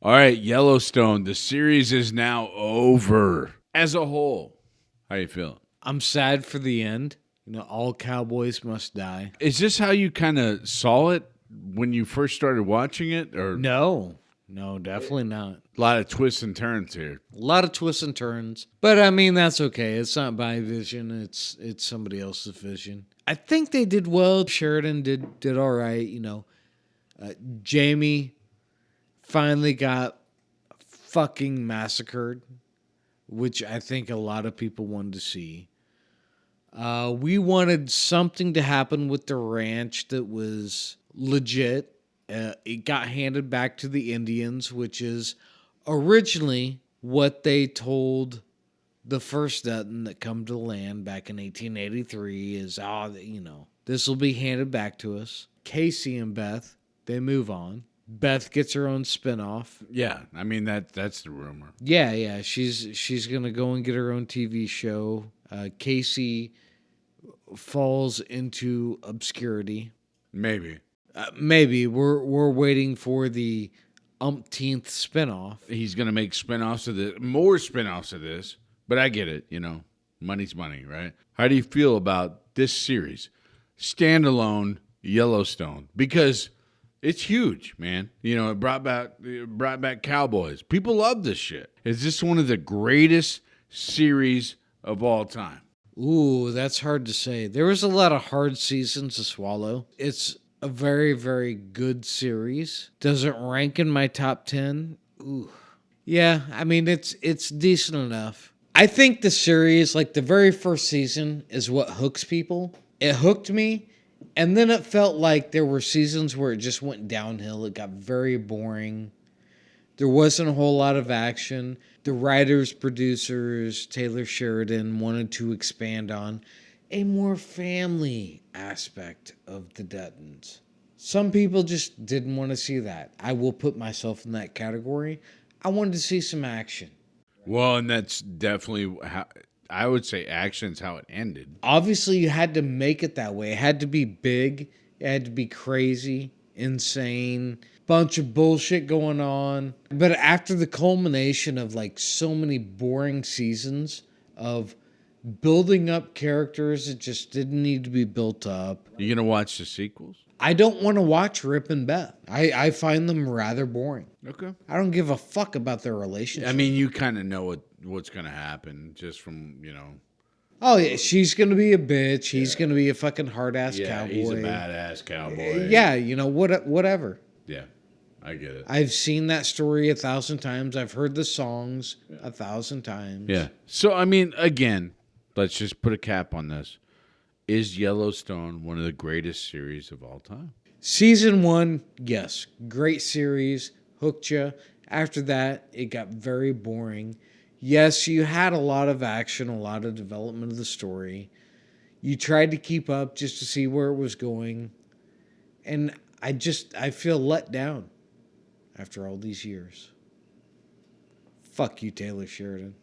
All right, Yellowstone. The series is now over as a whole. How you feeling? I'm sad for the end. All cowboys must die. Is this how you kind of saw it when you first started watching it, or No, definitely not. a lot of twists and turns here? A lot of twists and turns, but I mean that's okay. It's not my vision. It's somebody else's vision. I think they did well. Sheridan did all right. Jamie finally got fucking massacred, which I think a lot of people wanted to see. We wanted something to happen with the ranch that was legit. It got handed back to the Indians, which is originally what they told the first Dutton that come to the land back in 1883 is, this will be handed back to us. Casey and Beth, they move on. Beth gets her own spinoff. Yeah, I mean that's the rumor. Yeah, she's gonna go and get her own TV show. Casey falls into obscurity. Maybe Maybe we're waiting for the umpteenth spinoff. he's gonna make spinoffs of this, more spinoffs of this. But I get it. Money's money, right? How do you feel about this series, standalone Yellowstone? Because it's huge, man. It brought back cowboys. People love this shit. Is this one of the greatest series of all time? Ooh, that's hard to say. There was a lot of hard seasons to swallow. It's a very, very good series. Does it rank in my top 10? Ooh. Yeah, I mean it's decent enough. I think the series, like the very first season, is what hooks people. It hooked me, and then it felt like there were seasons where it just went downhill. It got very boring. There wasn't a whole lot of action. The writers, producers, Taylor Sheridan wanted to expand on a more family aspect of the Duttons. Some people just didn't want to see that. I will put myself in that category. I wanted to see some action. Well, and that's definitely how I would say action's how it ended. Obviously, you had to make it that way. It had to be big. It had to be crazy, insane, bunch of bullshit going on. But after the culmination of like so many boring seasons of building up characters that just didn't need to be built up, You gonna watch the sequels? I don't want to watch Rip and Beth. I find them rather boring. Okay. I don't give a fuck about their relationship. I mean, you kind of know what's gonna happen just from Oh yeah, she's gonna be a bitch. He's gonna be a fucking hard ass Yeah, cowboy. he's a badass cowboy. Yeah, whatever. Yeah, I get it. I've seen that story 1,000 times. I've heard the songs 1,000 times. Yeah. So I mean, again, let's just put a cap on this. Is Yellowstone one of the greatest series of all time? Season 1, yes, great series, hooked you. After that, it got very boring. Yes, you had a lot of action, a lot of development of the story. You tried to keep up just to see where it was going. And I feel let down after all these years. Fuck you, Taylor Sheridan.